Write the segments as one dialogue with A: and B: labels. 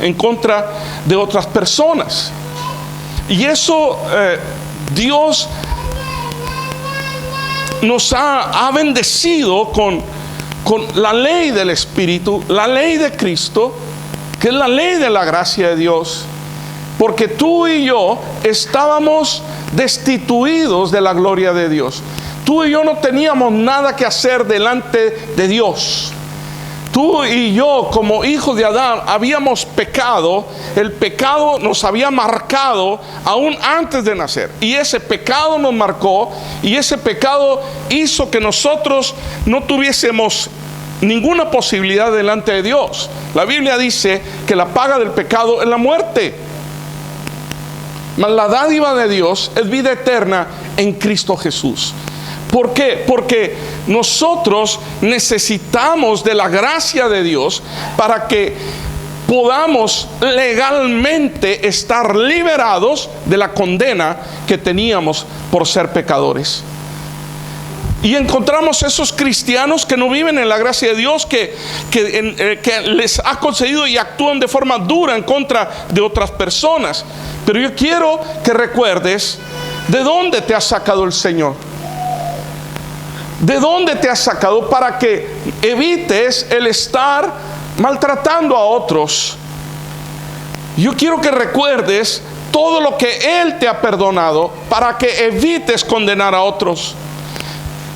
A: en contra de otras personas. Y eso Dios nos ha bendecido con la ley del Espíritu, la ley de Cristo, que es la ley de la gracia de Dios. Porque tú y yo estábamos destituidos de la gloria de Dios. Tú y yo no teníamos nada que hacer delante de Dios. Tú y yo, como hijos de Adán, habíamos pecado. El pecado nos había marcado aún antes de nacer. Y ese pecado nos marcó, y ese pecado hizo que nosotros no tuviésemos ninguna posibilidad delante de Dios. La Biblia dice que la paga del pecado es la muerte, mas la dádiva de Dios es vida eterna en Cristo Jesús. ¿Por qué? Porque nosotros necesitamos de la gracia de Dios para que podamos legalmente estar liberados de la condena que teníamos por ser pecadores. Y encontramos esos cristianos que no viven en la gracia de Dios, que les ha concedido y actúan de forma dura en contra de otras personas. Pero yo quiero que recuerdes de dónde te ha sacado el Señor. ¿De dónde te has sacado para que evites el estar maltratando a otros? Yo quiero que recuerdes todo lo que Él te ha perdonado para que evites condenar a otros.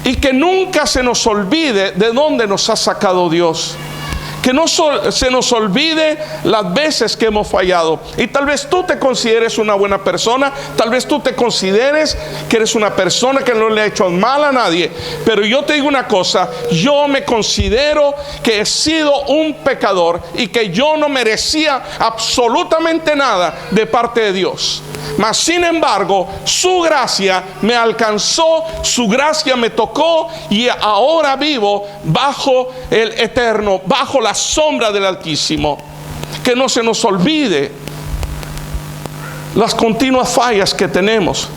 A: Y que nunca se nos olvide de dónde nos ha sacado Dios. Que no se nos olvide las veces que hemos fallado. Y tal vez tú te consideres una buena persona, tal vez tú te consideres que eres una persona que no le ha hecho mal a nadie. Pero yo te digo una cosa, yo me considero que he sido un pecador y que yo no merecía absolutamente nada de parte de Dios. Mas sin embargo, su gracia me alcanzó, su gracia me tocó, y ahora vivo bajo el Eterno, bajo la sombra del Altísimo. Que no se nos olvide las continuas fallas que tenemos,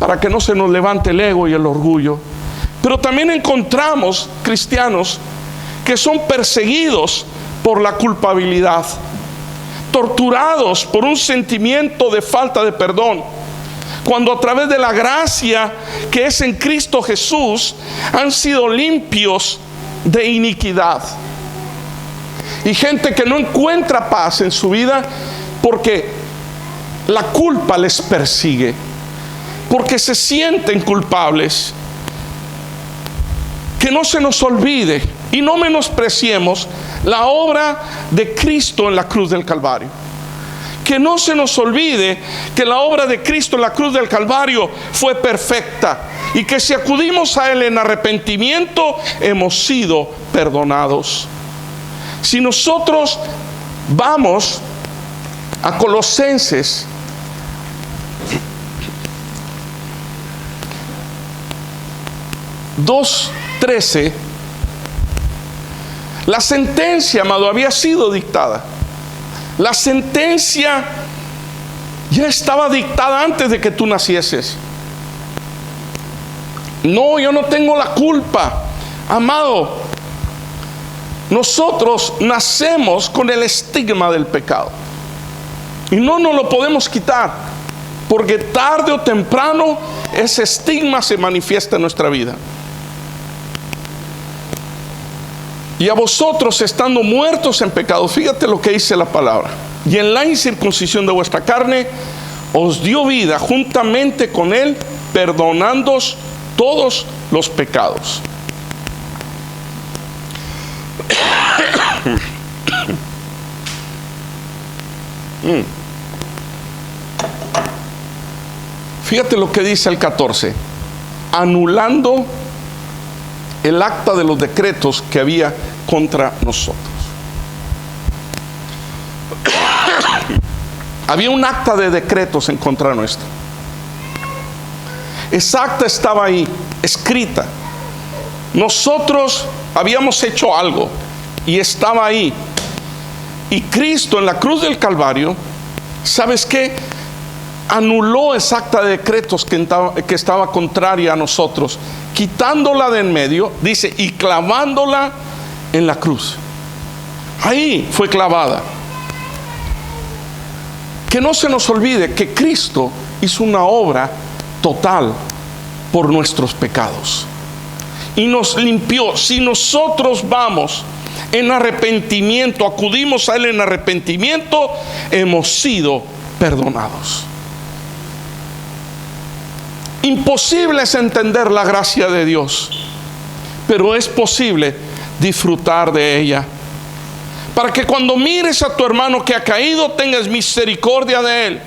A: para que no se nos levante el ego y el orgullo. Pero también encontramos cristianos que son perseguidos por la culpabilidad, torturados por un sentimiento de falta de perdón, cuando a través de la gracia que es en Cristo Jesús han sido limpios de iniquidad. Y gente que no encuentra paz en su vida porque la culpa les persigue, porque se sienten culpables. Que no se nos olvide y no menospreciemos la obra de Cristo en la cruz del Calvario. Que no se nos olvide que la obra de Cristo en la cruz del Calvario fue perfecta, y que si acudimos a Él en arrepentimiento hemos sido perdonados. Si nosotros vamos a Colosenses (2:13), la sentencia, amado, había sido dictada. La sentencia ya estaba dictada antes de que tú nacieses. No, yo no tengo la culpa, amado. Nosotros nacemos con el estigma del pecado y no nos lo podemos quitar, porque tarde o temprano ese estigma se manifiesta en nuestra vida. Y a vosotros, estando muertos en pecado, fíjate lo que dice la palabra, y en la incircuncisión de vuestra carne os dio vida juntamente con Él, perdonándoos todos los pecados. Fíjate lo que dice el 14: anulando el acta de los decretos que había contra nosotros. Había un acta de decretos en contra nuestra. Esa acta estaba ahí, escrita. Nosotros habíamos hecho algo y estaba ahí. Y Cristo en la cruz del Calvario, ¿sabes qué? Anuló esa acta de decretos que estaba contraria a nosotros, quitándola de en medio, dice, y clavándola en la cruz. Ahí fue clavada. que no se nos olvide que Cristo hizo una obra total por nuestros pecados y nos limpió. Si nosotros vamos en arrepentimiento, acudimos a Él en arrepentimiento, hemos sido perdonados. Imposible es entender la gracia de Dios, pero es posible disfrutar de ella. Para que cuando mires a tu hermano que ha caído, tengas misericordia de él.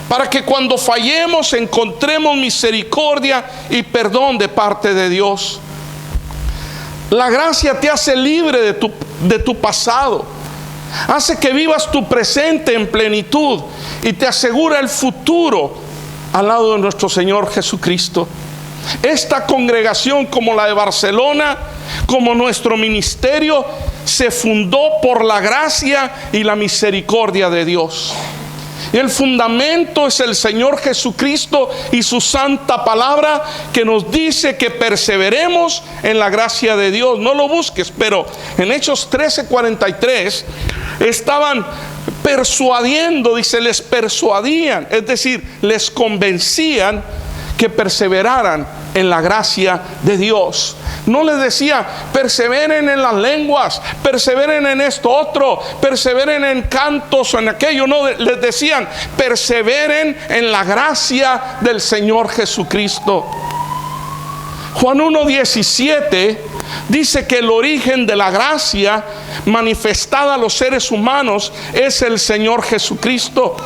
A: Para que cuando fallemos encontremos misericordia y perdón de parte de Dios. La gracia te hace libre de tu pasado. Hace que vivas tu presente en plenitud y te asegura el futuro al lado de nuestro Señor Jesucristo. Esta congregación, como la de Barcelona, como nuestro ministerio, se fundó por la gracia y la misericordia de Dios. Y el fundamento es el Señor Jesucristo y su santa palabra, que nos dice que perseveremos en la gracia de Dios. No lo busques, pero en Hechos 13:43 estaban persuadiendo, dice, les persuadían, es decir, les convencían que perseveraran en la gracia de Dios. No les decía, perseveren en las lenguas, perseveren en esto otro, perseveren en cantos o en aquello. No, les decían, perseveren en la gracia del Señor Jesucristo. Juan 1:17 dice que el origen de la gracia manifestada a los seres humanos es el Señor Jesucristo.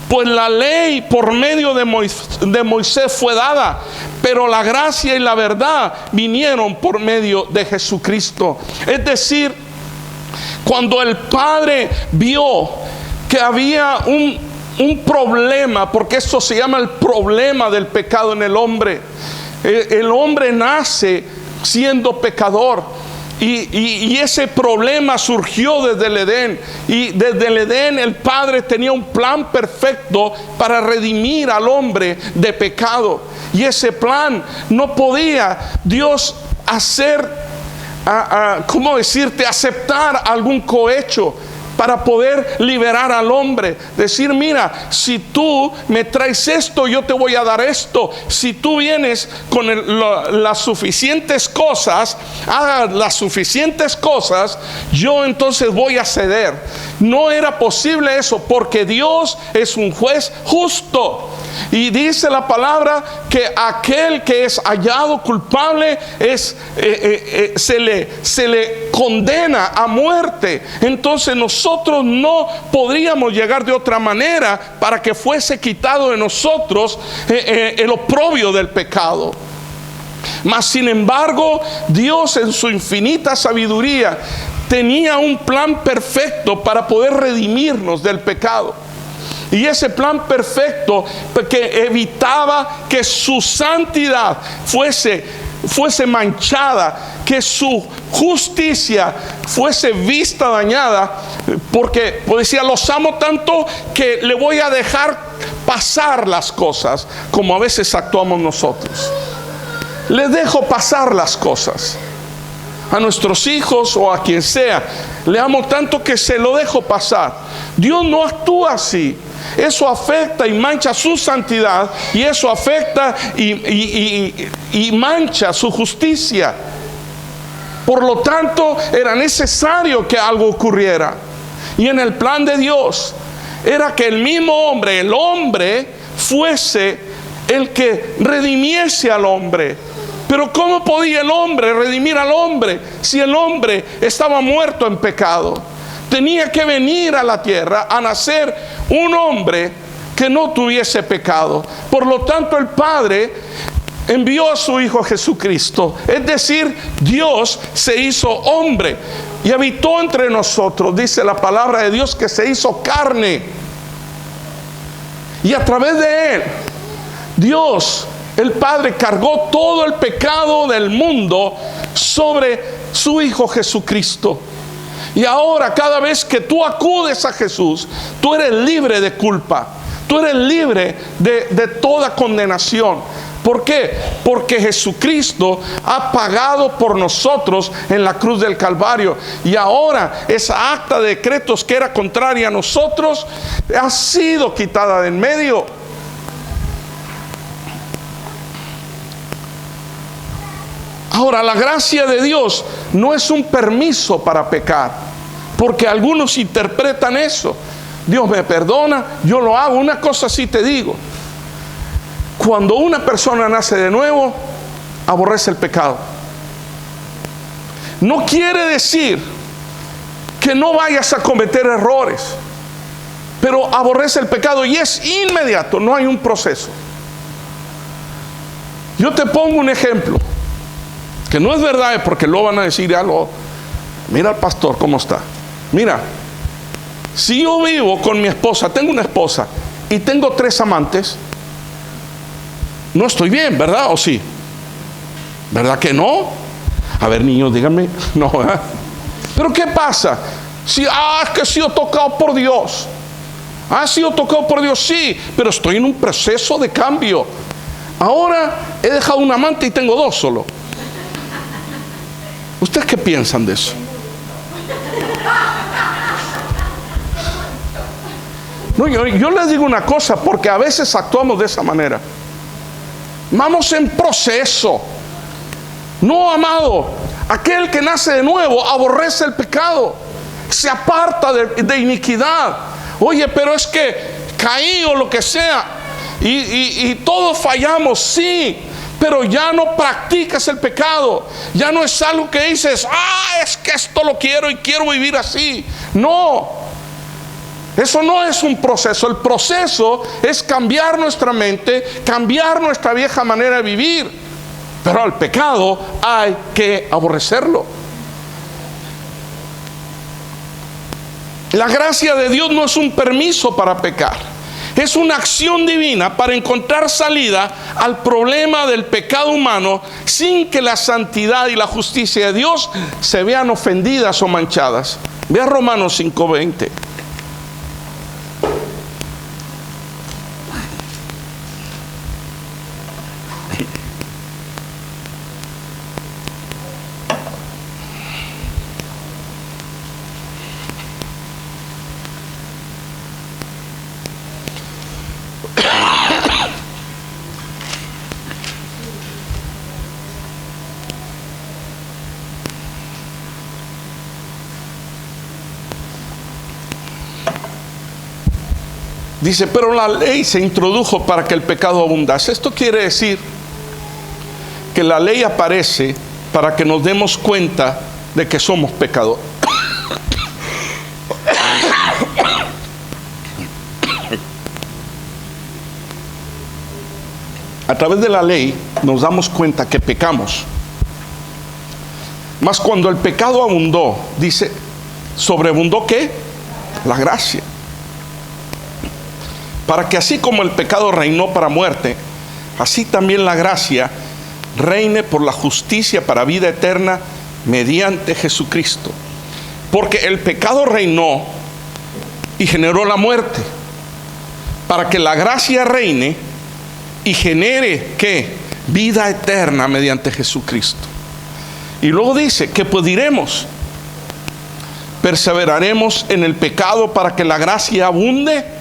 A: Pues la ley por medio de Moisés fue dada, pero la gracia y la verdad vinieron por medio de Jesucristo. Es decir, cuando el Padre vio que había un problema, porque esto se llama el problema del pecado en el hombre. El hombre nace siendo pecador. Y ese problema surgió desde el Edén. Y desde el Edén el Padre tenía un plan perfecto para redimir al hombre de pecado. Y ese plan no podía Dios hacer, ¿cómo decirte?, aceptar algún cohecho para poder liberar al hombre. Decir, mira, si tú me traes esto, yo te voy a dar esto. Si tú vienes con las suficientes cosas, hagas las suficientes cosas, yo entonces voy a ceder. No era posible eso, porque Dios es un juez justo. Y dice la palabra que aquel que es hallado culpable se le condena a muerte. Entonces nosotros no podríamos llegar de otra manera para que fuese quitado de nosotros el oprobio del pecado. Mas sin embargo, Dios en su infinita sabiduría tenía un plan perfecto para poder redimirnos del pecado. Y ese plan perfecto que evitaba que su santidad fuese manchada, que su justicia fuese vista dañada, porque decía, los amo tanto que le voy a dejar pasar las cosas, como a veces actuamos nosotros. Le dejo pasar las cosas a nuestros hijos o a quien sea. Le amo tanto que se lo dejo pasar. Dios no actúa así. Eso afecta y mancha su santidad, y eso afecta y mancha su justicia. Por lo tanto, era necesario que algo ocurriera. Y en el plan de Dios era que el mismo hombre, el hombre, fuese el que redimiese al hombre. Pero ¿cómo podía el hombre redimir al hombre si el hombre estaba muerto en pecado? Tenía que venir a la tierra a nacer un hombre que no tuviese pecado. Por lo tanto, el Padre envió a su Hijo Jesucristo. Es decir, Dios se hizo hombre y habitó entre nosotros. Dice la palabra de Dios que se hizo carne. Y a través de Él, Dios, el Padre, cargó todo el pecado del mundo sobre su Hijo Jesucristo. Y ahora, cada vez que tú acudes a Jesús, tú eres libre de culpa. Tú eres libre de toda condenación. ¿Por qué? Porque Jesucristo ha pagado por nosotros en la cruz del Calvario. Y ahora esa acta de decretos que era contraria a nosotros ha sido quitada de en medio. Ahora, la gracia de Dios no es un permiso para pecar, porque algunos interpretan eso. Dios me perdona, yo lo hago. Una cosa sí te digo: cuando una persona nace de nuevo, aborrece el pecado. No quiere decir que no vayas a cometer errores, pero aborrece el pecado y es inmediato, no hay un proceso. Yo te pongo un ejemplo, que no es verdad, porque luego van a decir algo. Mira al pastor cómo está. Mira, si yo vivo con mi esposa, tengo una esposa y tengo 3 amantes, no estoy bien, ¿verdad? ¿O sí? ¿Verdad que no? A ver, niños, díganme. No, ¿verdad? Pero ¿qué pasa? Si, es que he sido tocado por Dios. Ha sido tocado por Dios, sí, pero estoy en un proceso de cambio. Ahora he dejado un amante y tengo 2 solo. ¿Ustedes qué piensan de eso? No, yo les digo una cosa, porque a veces actuamos de esa manera. Vamos en proceso. No, amado, aquel que nace de nuevo aborrece el pecado, se aparta de iniquidad. Oye, pero es que caí o lo que sea, y todos fallamos, sí, pero ya no practicas el pecado. Ya no es algo que dices, es que esto lo quiero y quiero vivir así. No, eso no es un proceso. El proceso es cambiar nuestra mente, cambiar nuestra vieja manera de vivir. Pero al pecado hay que aborrecerlo. La gracia de Dios no es un permiso para pecar, es una acción divina para encontrar salida al problema del pecado humano sin que la santidad y la justicia de Dios se vean ofendidas o manchadas. Ve a Romanos 5:20. Dice, pero la ley se introdujo para que el pecado abundase. Esto quiere decir que la ley aparece para que nos demos cuenta de que somos pecadores. A través de la ley nos damos cuenta que pecamos. Mas cuando el pecado abundó, dice, sobreabundó ¿qué? La gracia. Para que así como el pecado reinó para muerte, así también la gracia reine por la justicia para vida eterna mediante Jesucristo. Porque el pecado reinó y generó la muerte, para que la gracia reine y genere ¿qué? Vida eterna mediante Jesucristo. Y luego dice que pues diremos, perseveraremos en el pecado para que la gracia abunde.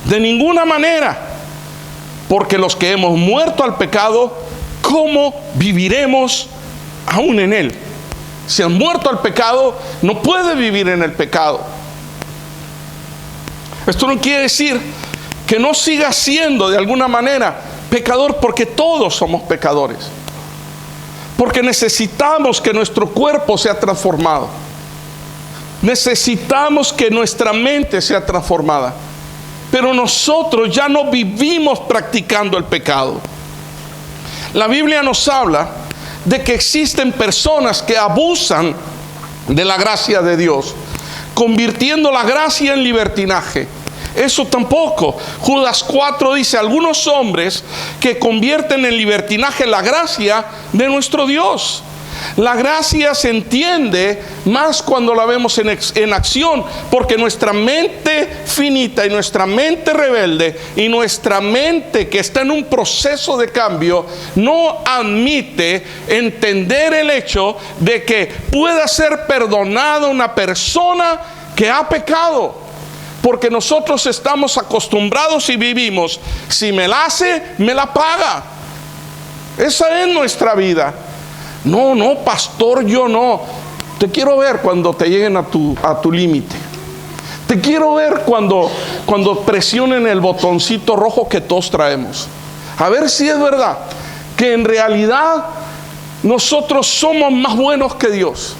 A: De ninguna manera, porque los que hemos muerto al pecado, ¿cómo viviremos aún en él? Si han muerto al pecado, no puede vivir en el pecado. Esto no quiere decir que no siga siendo de alguna manera pecador, porque todos somos pecadores, porque necesitamos que nuestro cuerpo sea transformado, necesitamos que nuestra mente sea transformada. Pero nosotros ya no vivimos practicando el pecado. La Biblia nos habla de que existen personas que abusan de la gracia de Dios, convirtiendo la gracia en libertinaje. Eso tampoco. Judas 4 dice, algunos hombres que convierten en libertinaje la gracia de nuestro Dios. La gracia se entiende más cuando la vemos en acción, porque nuestra mente finita y nuestra mente rebelde y nuestra mente que está en un proceso de cambio no admite entender el hecho de que pueda ser perdonada una persona que ha pecado, porque nosotros estamos acostumbrados y vivimos, si me la hace, me la paga. Esa es nuestra vida. No, pastor, yo no. Te quiero ver cuando te lleguen a tu límite. Te quiero ver cuando presionen el botoncito rojo que todos traemos. A ver si es verdad que en realidad nosotros somos más buenos que Dios.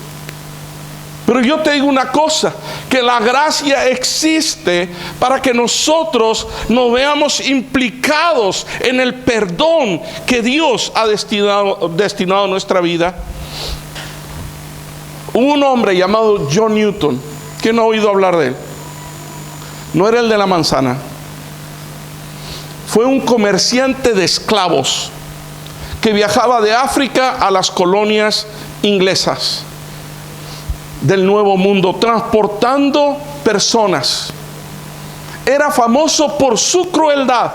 A: Pero yo te digo una cosa, que la gracia existe para que nosotros nos veamos implicados en el perdón que Dios ha destinado a nuestra vida. Hubo un hombre llamado John Newton. ¿Quién ha oído hablar de él? No era el de la manzana. Fue un comerciante de esclavos que viajaba de África a las colonias inglesas del Nuevo Mundo, transportando personas. Era famoso por su crueldad,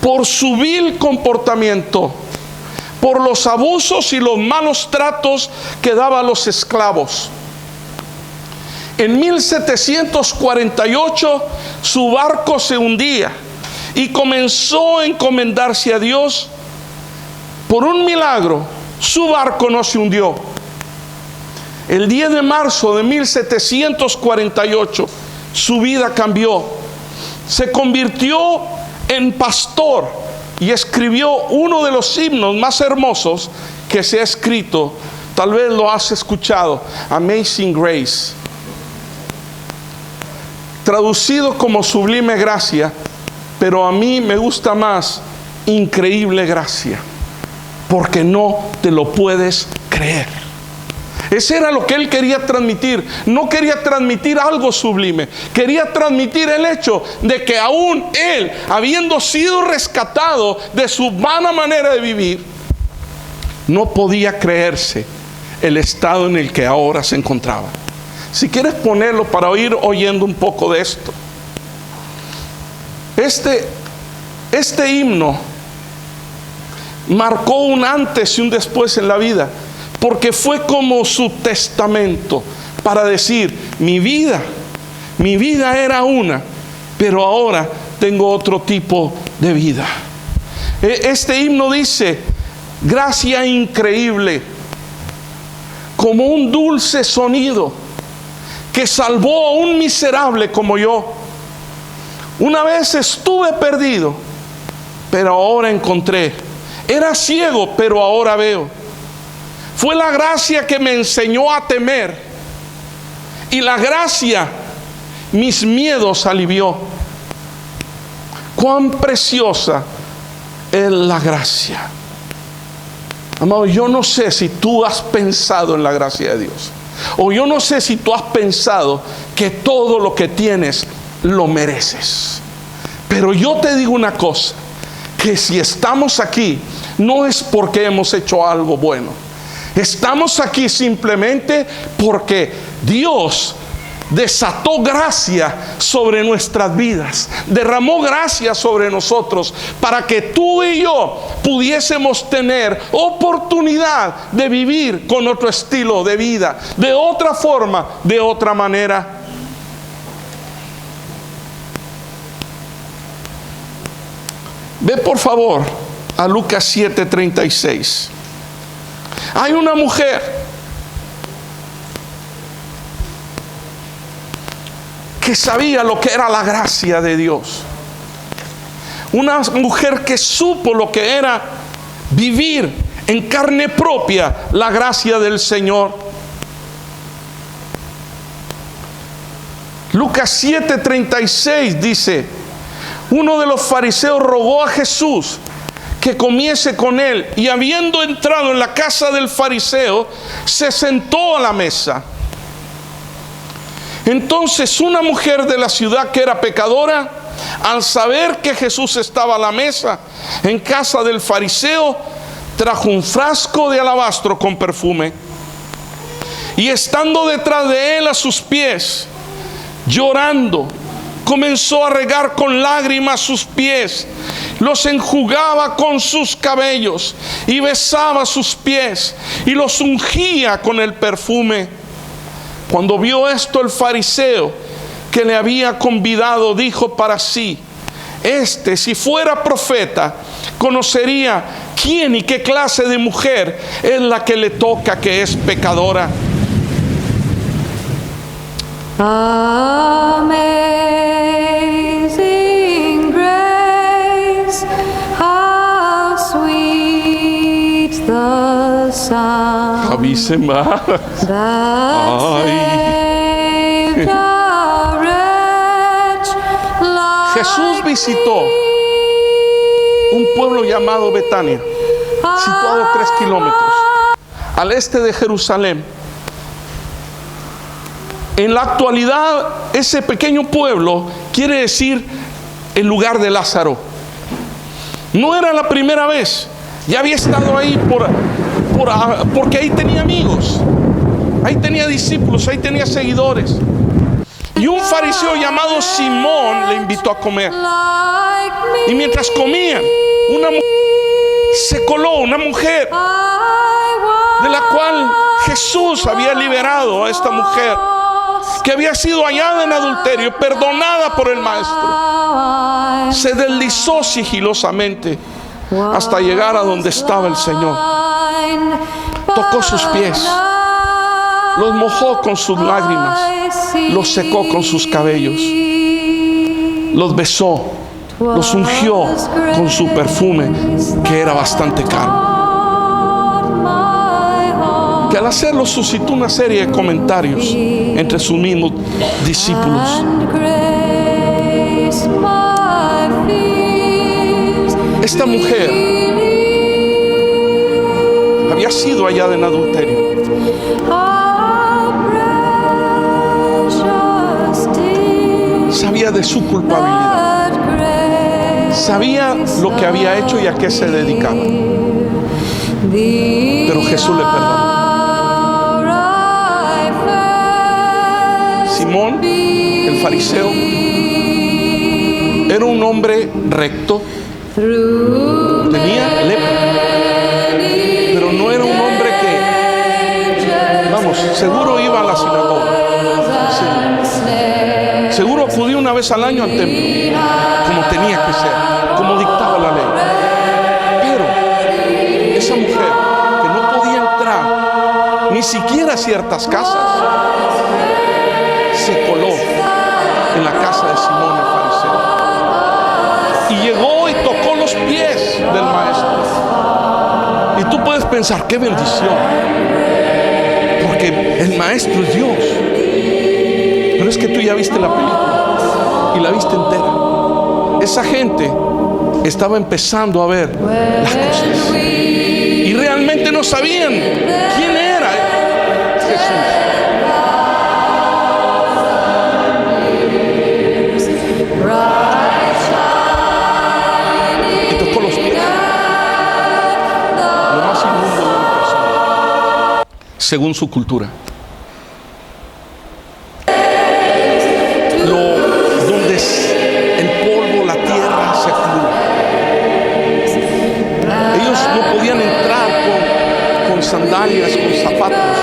A: por su vil comportamiento, por los abusos y los malos tratos que daba a los esclavos. En 1748 su barco se hundía y comenzó a encomendarse a Dios. Por un milagro, su barco no se hundió. El 10 de marzo de 1748, su vida cambió. Se convirtió en pastor y escribió uno de los himnos más hermosos que se ha escrito. Tal vez lo has escuchado, Amazing Grace. Traducido como Sublime Gracia, pero a mí me gusta más Increíble Gracia, porque no te lo puedes creer. Ese era lo que él quería transmitir. No quería transmitir algo sublime, quería transmitir el hecho de que aún él, habiendo sido rescatado de su vana manera de vivir, no podía creerse el estado en el que ahora se encontraba. Si quieres ponerlo para ir oyendo un poco de esto. Este himno marcó un antes y un después en la vida, porque fue como su testamento para decir: mi vida era una, pero ahora tengo otro tipo de vida. Este himno dice: gracia increíble, como un dulce sonido que salvó a un miserable como yo. Una vez estuve perdido, pero ahora encontré. Era ciego, pero ahora veo. Fue la gracia que me enseñó a temer, y la gracia mis miedos alivió. Cuán preciosa es la gracia. Amado, yo no sé si tú has pensado en la gracia de Dios, o yo no sé si tú has pensado que todo lo que tienes lo mereces. Pero yo te digo una cosa, que si estamos aquí no es porque hemos hecho algo bueno. Estamos aquí simplemente porque Dios desató gracia sobre nuestras vidas, derramó gracia sobre nosotros para que tú y yo pudiésemos tener oportunidad de vivir con otro estilo de vida, de otra forma, de otra manera. Ve por favor a Lucas 7:36. Hay una mujer que sabía lo que era la gracia de Dios. Una mujer que supo lo que era vivir en carne propia la gracia del Señor. Lucas 7:36 dice: uno de los fariseos rogó a Jesús que comiese con él, y habiendo entrado en la casa del fariseo, se sentó a la mesa. Entonces una mujer de la ciudad que era pecadora, al saber que Jesús estaba a la mesa en casa del fariseo, trajo un frasco de alabastro con perfume, y estando detrás de él a sus pies, llorando, comenzó a regar con lágrimas sus pies, los enjugaba con sus cabellos y besaba sus pies y los ungía con el perfume. Cuando vio esto, el fariseo que le había convidado dijo para sí: este, si fuera profeta, conocería quién y qué clase de mujer es la que le toca, que es pecadora.
B: Amazing grace, how sweet the sound
A: Avise más.
B: that saved a wretch like
A: Jesús visitó un pueblo llamado Betania, situado a 3 kilómetros al este de Jerusalén. En la actualidad, ese pequeño pueblo quiere decir el lugar de Lázaro. No era la primera vez, ya había estado ahí porque ahí tenía amigos, ahí tenía discípulos, ahí tenía seguidores. Y un fariseo llamado Simón le invitó a comer. Y mientras comían, una mujer se coló, una mujer de la cual Jesús había liberado a esta mujer, que había sido hallada en adulterio, perdonada por el maestro. Se deslizó sigilosamente hasta llegar a donde estaba el Señor. Tocó sus pies, los mojó con sus lágrimas, los secó con sus cabellos, los besó, los ungió con su perfume, que era bastante caro. Que al hacerlo suscitó una serie de comentarios entre sus mismos discípulos. Esta mujer había sido hallada en adulterio. Sabía de su culpabilidad, sabía lo que había hecho y a qué se dedicaba, pero Jesús le perdonó. Simón, el fariseo, era un hombre recto, tenía lepra, pero no era un hombre que, vamos, seguro iba a la sinagoga, seguro acudía una vez al año al templo, como tenía que ser, como dictaba la ley. Pero esa mujer que no podía entrar ni siquiera a ciertas casas, se coló en la casa de Simón el fariseo y llegó y tocó los pies del maestro. Y tú puedes pensar: qué bendición, porque el maestro es Dios. Pero es que tú ya viste la película y la viste entera. Esa gente estaba empezando a ver las cosas y realmente no sabían quién era Jesús. Según su cultura, donde el polvo, la tierra se acumula. Ellos no podían entrar con sandalias, con zapatos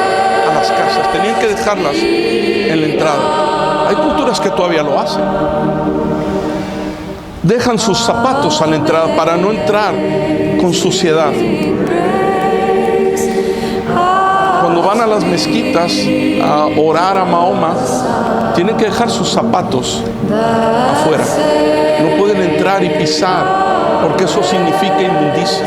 A: a las casas, tenían que dejarlas en la entrada. Hay culturas que todavía lo hacen, dejan sus zapatos a la entrada para no entrar con suciedad. Cuando van a las mezquitas a orar a Mahoma, tienen que dejar sus zapatos afuera. No pueden entrar y pisar, porque eso significa inmundicia.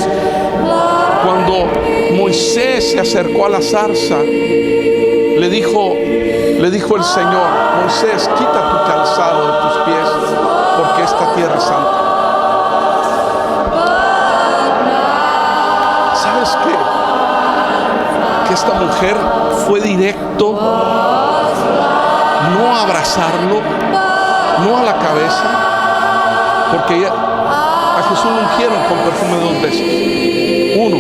A: Cuando Moisés se acercó a la zarza, le dijo el Señor: Moisés, quita tu calzado de tus pies, porque esta tierra es santa. ¿Sabes qué? Que esta mujer fue directo, no a abrazarlo, no a la cabeza, porque a Jesús lo ungieron con perfume 2 veces. Uno,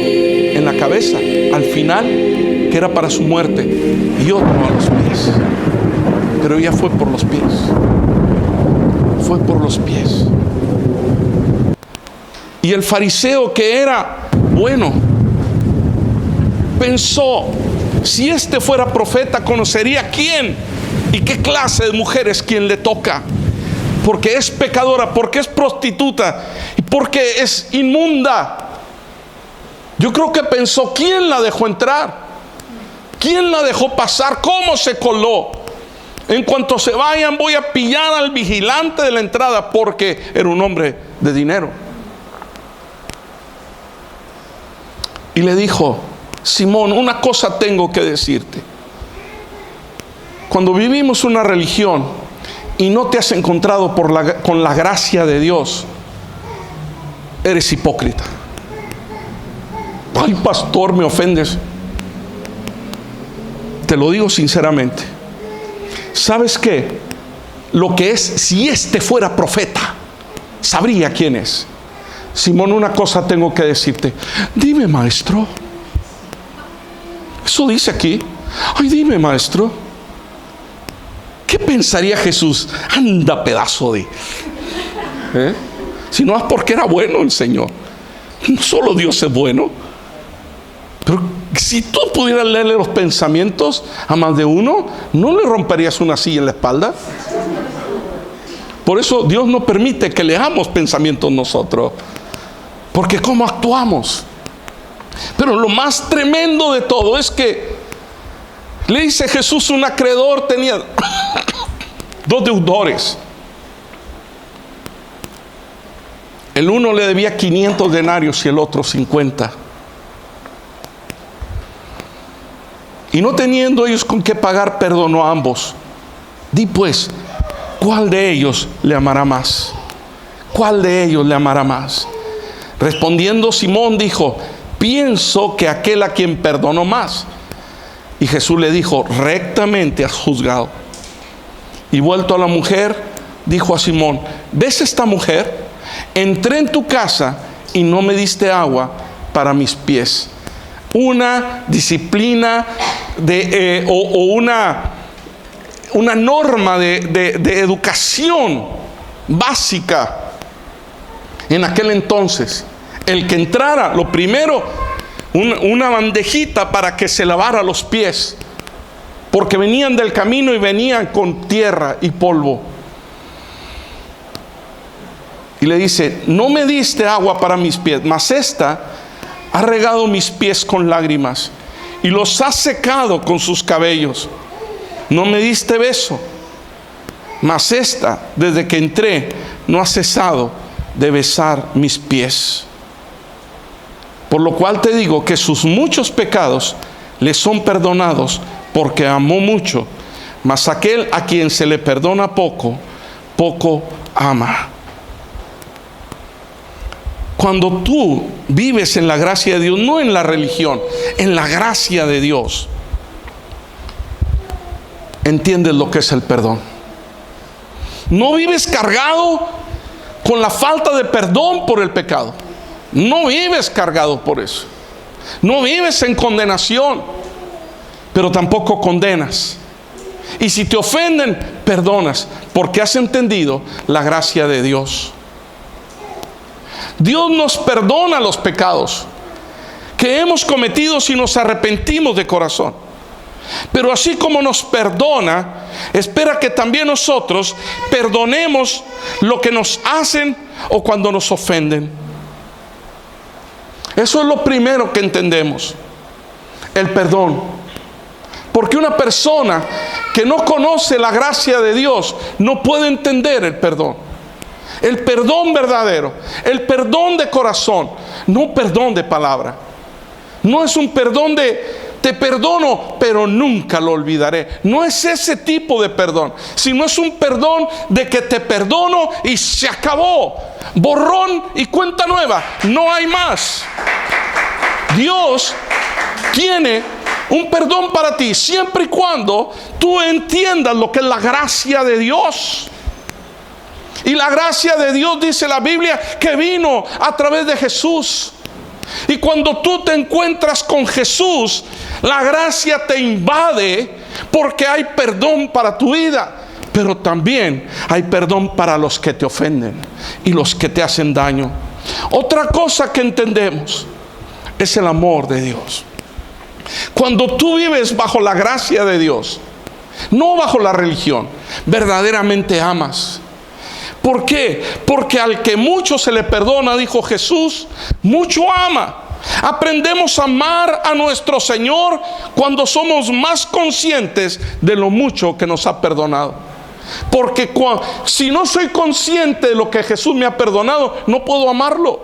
A: en la cabeza, al final, que era para su muerte, y otro a los pies. Pero ella fue por los pies. Fue por los pies. Y el fariseo, que era bueno, pensó: si este fuera profeta, conocería quién y qué clase de mujer es quien le toca, porque es pecadora, porque es prostituta y porque es inmunda. Yo creo que pensó: ¿quién la dejó entrar? ¿Quién la dejó pasar? ¿Cómo se coló? En cuanto se vayan, voy a pillar al vigilante de la entrada, porque era un hombre de dinero. Y le dijo: Simón, una cosa tengo que decirte. Cuando vivimos una religión y no te has encontrado con la gracia de Dios, eres hipócrita. Ay, pastor, me ofendes. Te lo digo sinceramente. ¿Sabes qué? Lo que es, si este fuera profeta, sabría quién es. Simón, una cosa tengo que decirte. Dime, maestro. Eso dice aquí. Ay, dime, maestro. ¿Qué pensaría Jesús? Anda, pedazo de... Si no es porque era bueno el Señor. No solo Dios es bueno. Pero si tú pudieras leerle los pensamientos a más de uno, ¿no le romperías una silla en la espalda? Por eso Dios no permite que leamos pensamientos nosotros, porque cómo actuamos. Pero lo más tremendo de todo es que le dice Jesús: un acreedor tenía dos deudores. El uno le debía 500 denarios y el otro 50. Y no teniendo ellos con qué pagar, perdonó a ambos. Di pues, ¿cuál de ellos le amará más? ¿Cuál de ellos le amará más? Respondiendo Simón dijo: pienso que aquel a quien perdonó más. Y Jesús le dijo: rectamente has juzgado. Y vuelto a la mujer, dijo a Simón: ¿ves esta mujer? Entré en tu casa y no me diste agua para mis pies. Una disciplina una norma de educación básica en aquel entonces. El que entrara, lo primero, una bandejita para que se lavara los pies, porque venían del camino y venían con tierra y polvo. Y le dice: no me diste agua para mis pies, mas esta ha regado mis pies con lágrimas y los ha secado con sus cabellos. No me diste beso, mas esta, desde que entré, no ha cesado de besar mis pies. Por lo cual te digo que sus muchos pecados le son perdonados, porque amó mucho. Mas aquel a quien se le perdona poco, poco ama. Cuando tú vives en la gracia de Dios, no en la religión, en la gracia de Dios, entiendes lo que es el perdón. No vives cargado con la falta de perdón por el pecado. No vives cargado por eso. No vives en condenación, pero tampoco condenas. Y si te ofenden, perdonas, porque has entendido la gracia de Dios. Dios nos perdona los pecados que hemos cometido si nos arrepentimos de corazón. Pero así como nos perdona, espera que también nosotros perdonemos lo que nos hacen o cuando nos ofenden. Eso es lo primero que entendemos, el perdón. Porque una persona que no conoce la gracia de Dios no puede entender el perdón. El perdón verdadero, el perdón de corazón, no perdón de palabra. No es un perdón de te perdono, pero nunca lo olvidaré. No es ese tipo de perdón, sino es un perdón de que te perdono y se acabó. Borrón y cuenta nueva, no hay más. Dios tiene un perdón para ti siempre y cuando tú entiendas lo que es la gracia de Dios. Y la gracia de Dios, dice la Biblia, que vino a través de Jesús. Y cuando tú te encuentras con Jesús, la gracia te invade porque hay perdón para tu vida. Pero también hay perdón para los que te ofenden y los que te hacen daño. Otra cosa que entendemos es el amor de Dios. Cuando tú vives bajo la gracia de Dios, no bajo la religión, verdaderamente amas. ¿Por qué? Porque al que mucho se le perdona, dijo Jesús, mucho ama. Aprendemos a amar a nuestro Señor cuando somos más conscientes de lo mucho que nos ha perdonado. Porque si no soy consciente de lo que Jesús me ha perdonado, no puedo amarlo.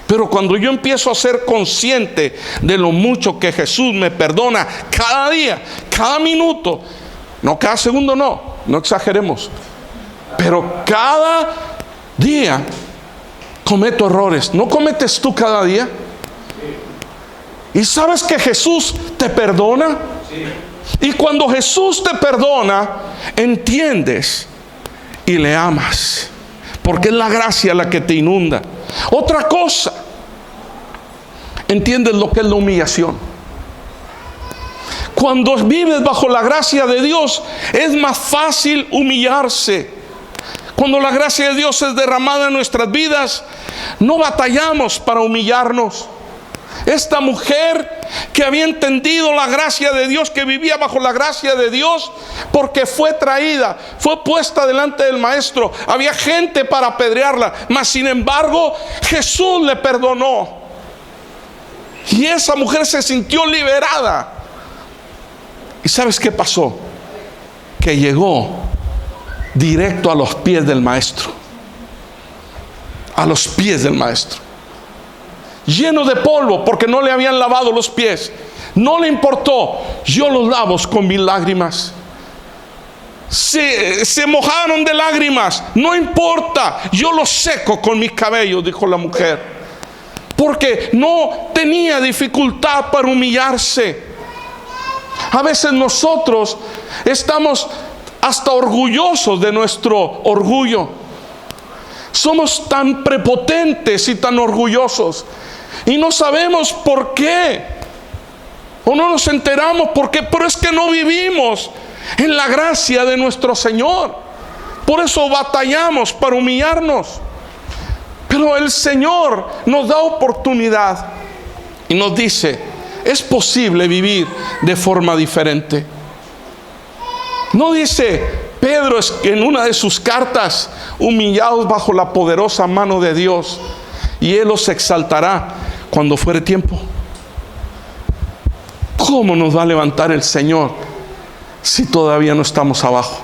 A: Pero cuando yo empiezo a ser consciente de lo mucho que Jesús me perdona cada día, cada minuto, no cada segundo, no exageremos, pero cada día cometo errores. ¿No cometes tú cada día? ¿Y sabes que Jesús te perdona? Y cuando Jesús te perdona, entiendes y le amas, porque es la gracia la que te inunda. Otra cosa, entiendes lo que es la humillación. Cuando vives bajo la gracia de Dios, es más fácil humillarse. Cuando la gracia de Dios es derramada en nuestras vidas, no batallamos para humillarnos. Esta mujer que había entendido la gracia de Dios, que vivía bajo la gracia de Dios, porque fue traída, fue puesta delante del maestro, había gente para apedrearla, mas sin embargo Jesús le perdonó, y esa mujer se sintió liberada. ¿Y sabes qué pasó? Que llegó directo a los pies del maestro, a los pies del maestro, lleno de polvo porque no le habían lavado los pies. No le importó: yo los lavo con mis lágrimas. Se mojaron de lágrimas, no importa, yo los seco con mis cabellos, dijo la mujer, porque no tenía dificultad para humillarse. A veces nosotros estamos hasta orgullosos de nuestro orgullo. Somos tan prepotentes y tan orgullosos, y no sabemos por qué, o no nos enteramos por qué, pero es que no vivimos en la gracia de nuestro Señor. Por eso batallamos para humillarnos. Pero el Señor nos da oportunidad y nos dice: es posible vivir de forma diferente. No dice Pedro en una de sus cartas: humillados bajo la poderosa mano de Dios, y Él os exaltará cuando fuere tiempo. ¿Cómo nos va a levantar el Señor si todavía no estamos abajo?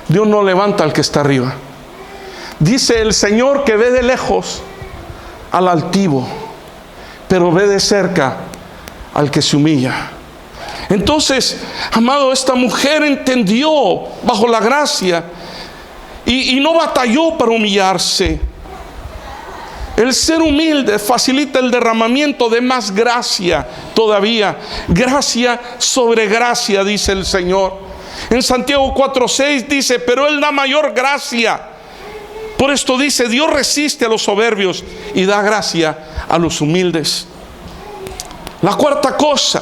A: Dios no levanta al que está arriba. Dice el Señor que ve de lejos al altivo, pero ve de cerca al que se humilla. Entonces, amado, esta mujer entendió bajo la gracia y no batalló para humillarse. El ser humilde facilita el derramamiento de más gracia todavía. Gracia sobre gracia, dice el Señor. En Santiago 4:6 dice: pero Él da mayor gracia. Por esto dice: Dios resiste a los soberbios y da gracia a los humildes. La cuarta cosa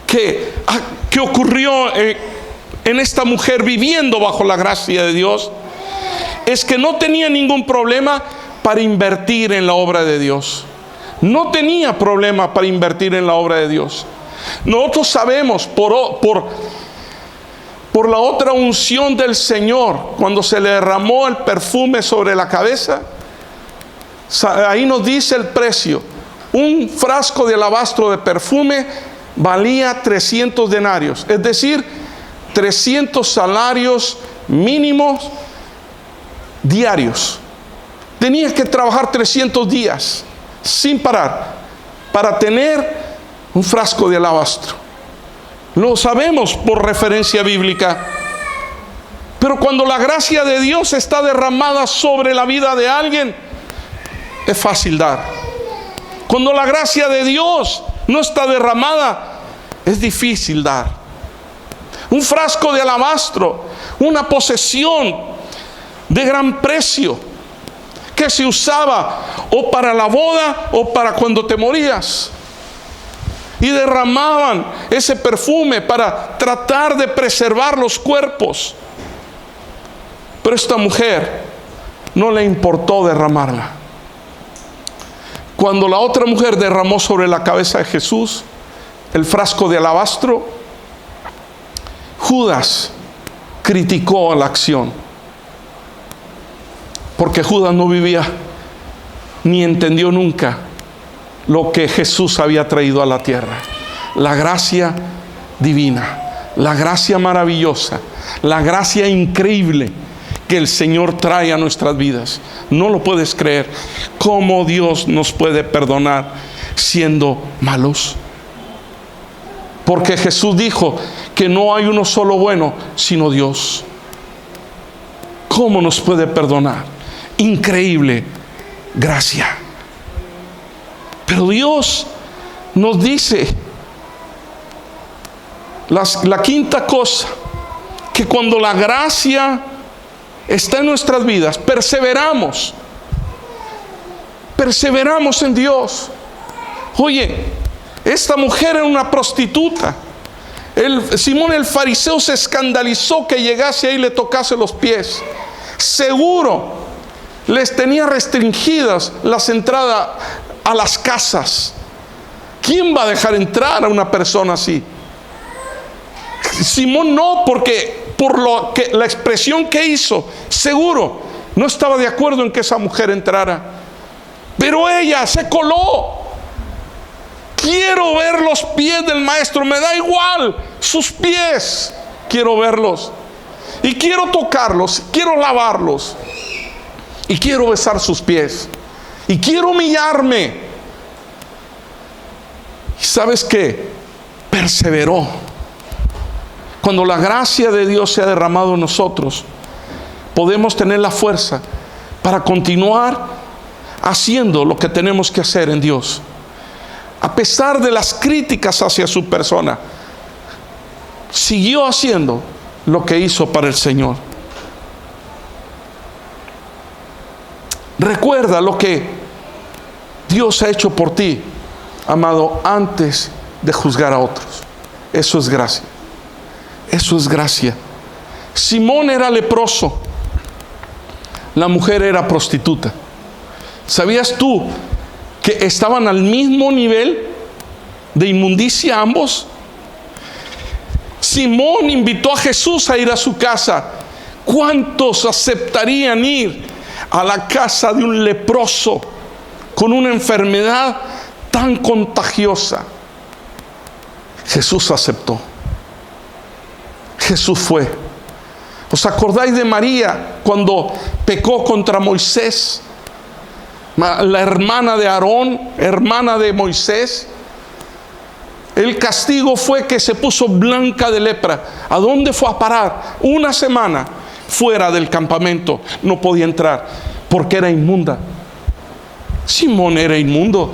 A: que ocurrió en esta mujer viviendo bajo la gracia de Dios es que no tenía ningún problema para invertir en la obra de Dios. No tenía problema para invertir en la obra de Dios. Nosotros sabemos por la otra unción del Señor, cuando se le derramó el perfume sobre la cabeza, ahí nos dice el precio. Un frasco de alabastro de perfume valía 300 denarios, es decir, 300 salarios mínimos diarios. Tenía que trabajar 300 días sin parar para tener un frasco de alabastro. Lo sabemos por referencia bíblica. Pero cuando la gracia de Dios está derramada sobre la vida de alguien, es fácil dar. Cuando la gracia de Dios no está derramada, es difícil dar. Un frasco de alabastro, una posesión de gran precio, que se usaba o para la boda o para cuando te morías. Y derramaban ese perfume para tratar de preservar los cuerpos. Pero esta mujer no le importó derramarla. Cuando la otra mujer derramó sobre la cabeza de Jesús el frasco de alabastro, Judas criticó la acción, porque Judas no vivía ni entendió nunca lo que Jesús había traído a la tierra: la gracia divina, la gracia maravillosa, la gracia increíble que el Señor trae a nuestras vidas. No lo puedes creer. ¿Cómo Dios nos puede perdonar siendo malos? Porque Jesús dijo que no hay uno solo bueno, sino Dios. ¿Cómo nos puede perdonar? Increíble gracia. Pero Dios nos dice la quinta cosa, que cuando la gracia está en nuestras vidas, perseveramos en Dios. Oye, esta mujer era una prostituta. Simón el fariseo se escandalizó que llegase ahí y le tocase los pies. Seguro les tenía restringidas las entradas a las casas. ¿Quién va a dejar entrar a una persona así? Simón no, porque por la expresión que hizo, seguro no estaba de acuerdo en que esa mujer entrara. Pero ella se coló. Quiero ver los pies del maestro, me da igual sus pies, quiero verlos y quiero tocarlos, quiero lavarlos y quiero besar sus pies y quiero humillarme. ¿Y sabes qué? Perseveró. Cuando la gracia de Dios se ha derramado en nosotros, podemos tener la fuerza para continuar haciendo lo que tenemos que hacer en Dios. A pesar de las críticas hacia su persona, siguió haciendo lo que hizo para el Señor. Recuerda lo que Dios ha hecho por ti, amado, antes de juzgar a otros. Eso es gracia. Eso es gracia. Simón era leproso, la mujer era prostituta. ¿Sabías tú que estaban al mismo nivel de inmundicia ambos? Simón invitó a Jesús a ir a su casa. ¿Cuántos aceptarían ir a la casa de un leproso con una enfermedad tan contagiosa? Jesús aceptó. Jesús fue. ¿Os acordáis de María cuando pecó contra Moisés? La hermana de Aarón, hermana de Moisés. El castigo fue que se puso blanca de lepra. ¿A dónde fue a parar? Una semana fuera del campamento. No podía entrar porque era inmunda. Simón era inmundo.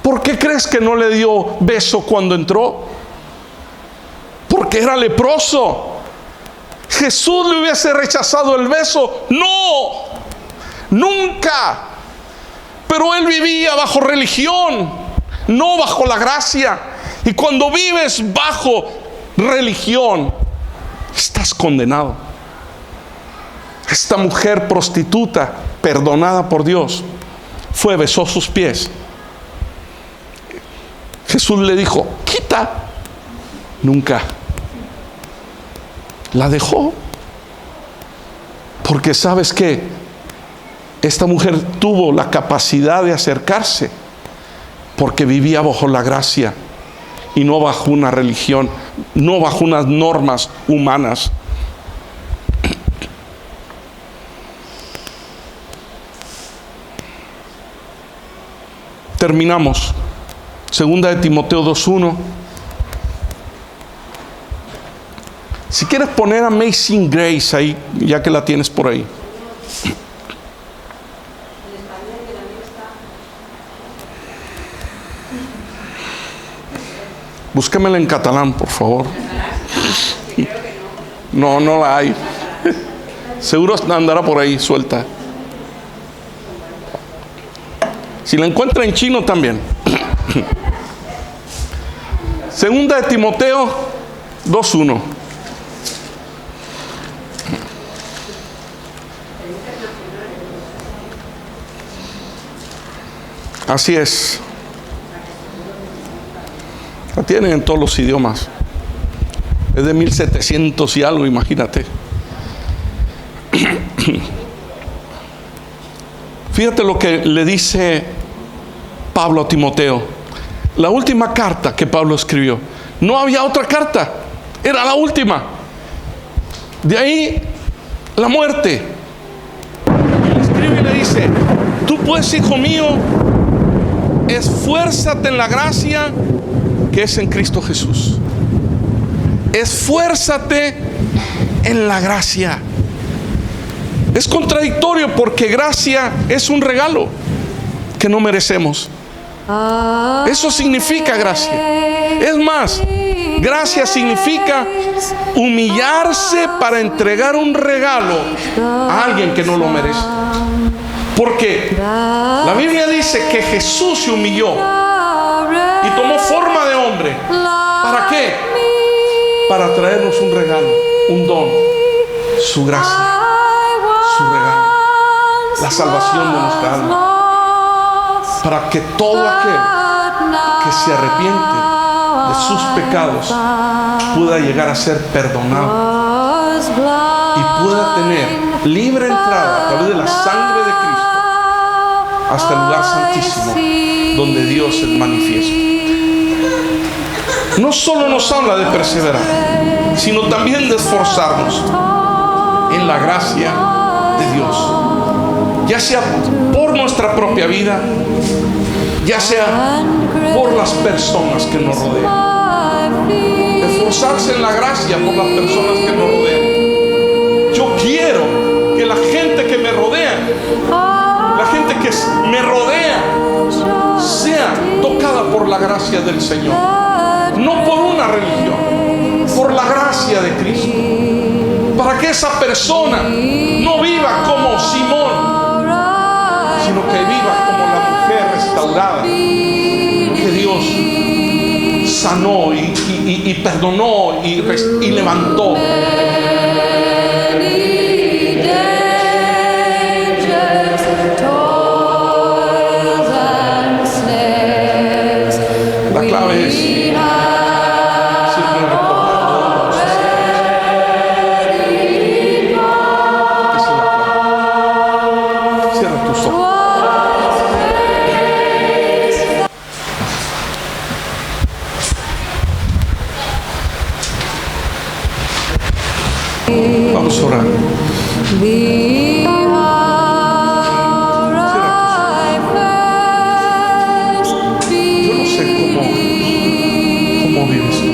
A: ¿Por qué crees que no le dio beso cuando entró? Porque era leproso. ¿Jesús le hubiese rechazado el beso? No, nunca. Pero él vivía bajo religión, no bajo la gracia. Y cuando vives bajo religión, estás condenado. Esta mujer prostituta, perdonada por Dios, fue, besó sus pies. Jesús le dijo, quita. Nunca. La dejó. Porque ¿sabes qué? Esta mujer tuvo la capacidad de acercarse porque vivía bajo la gracia y no bajo una religión, no bajo unas normas humanas. Terminamos. Segunda de Timoteo 2:1. Si quieres poner Amazing Grace ahí, ya que la tienes por ahí. Búsquemela en catalán, por favor. No, no la hay. Seguro andará por ahí suelta. Si la encuentra en chino también. Segunda de Timoteo 2:1. Así es. La tienen en todos los idiomas. Es de 1700 y algo, imagínate. Fíjate lo que le dice Pablo a Timoteo. La última carta que Pablo escribió. No había otra carta. Era la última. De ahí la muerte. Y le escribe y le dice: tú pues, hijo mío, esfuérzate en la gracia que es en Cristo Jesús. Esfuérzate en la gracia. Es contradictorio porque gracia es un regalo que no merecemos. Eso significa gracia. Es más, gracia significa humillarse para entregar un regalo a alguien que no lo merece. Porque la Biblia dice que Jesús se humilló y tomó forma de hombre. ¿Para qué? Para traernos un regalo, un don, su gracia, su regalo, la salvación de nuestra alma. Para que todo aquel que se arrepiente de sus pecados pueda llegar a ser perdonado y pueda tener libre entrada a través de la sangre de Cristo hasta el lugar santísimo donde Dios es manifiesto. No solo nos habla de perseverar, sino también de esforzarnos en la gracia de Dios, ya sea por nuestra propia vida, ya sea por las personas que nos rodean. Esforzarse en la gracia por las personas que nos rodean. Yo quiero que la gente que me rodea, la gente que me rodea, sea tocada por la gracia del Señor. No por una religión, por la gracia de Cristo. Para que esa persona no viva como Simón, sino que viva como la mujer restaurada que Dios sanó y perdonó y levantó. La clave es siempre recordar dónde nos está. Esa es la clave. Cierra tus ojos. Vamos a orar. Yo no sé cómo vives tú.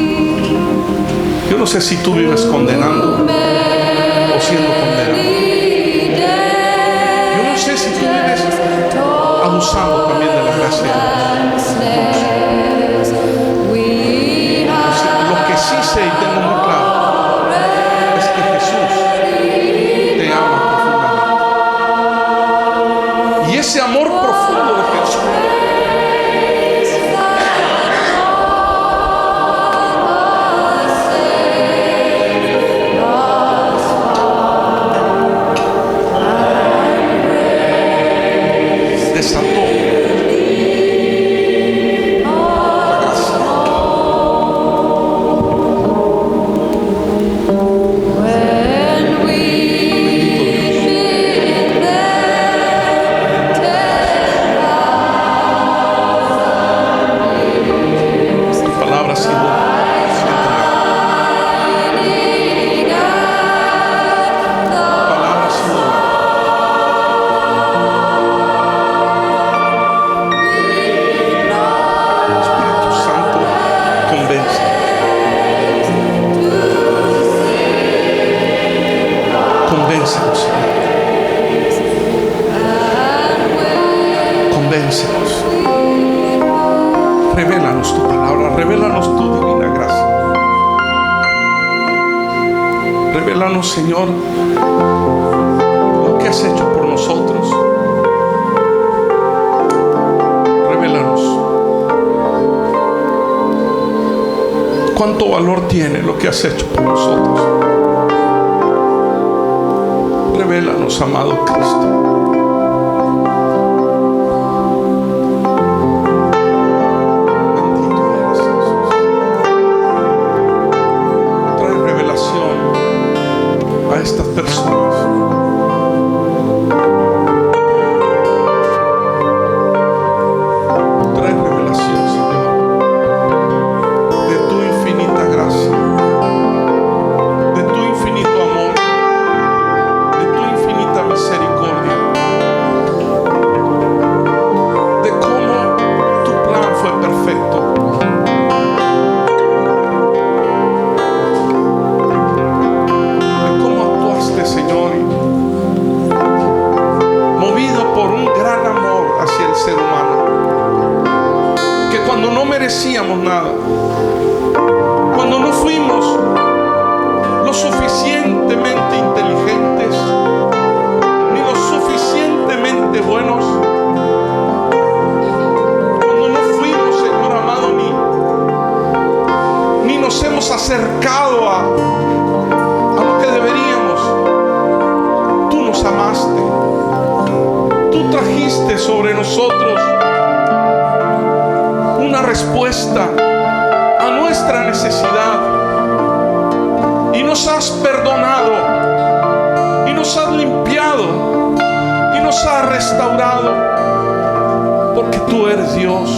A: Yo no sé si tú vives condenando o siendo condenado. Yo no sé si tú vives abusando también de la gracia de Dios. Lo que sí sé y tengo muy claro es que Jesús te ama profundamente. Y ese amor profundo de Jesús desató la gracia. Tu palabra ha sido Espíritu Santo, convence. Convéncenos, Señor. Convéncenos. Revélanos tu palabra, revélanos tu divina gracia. Revélanos, Señor, lo que has hecho por nosotros. ¿cuánto valor tiene lo que has hecho por nosotros? Revélanos, amado Cristo. Estas personas, trae revelación, Señor, de tu infinita gracia, de tu infinito amor, de tu infinita misericordia, de cómo tu plan fue perfecto. Señor, movido por un gran amor hacia el ser humano, que cuando no merecíamos nada, cuando no fuimos lo suficientemente inteligentes ni lo suficientemente buenos, cuando no fuimos, Señor amado, ni nos hemos acercado a lo que deberíamos, amaste, tú trajiste sobre nosotros una respuesta a nuestra necesidad y nos has perdonado y nos has limpiado y nos has restaurado, porque tú eres Dios.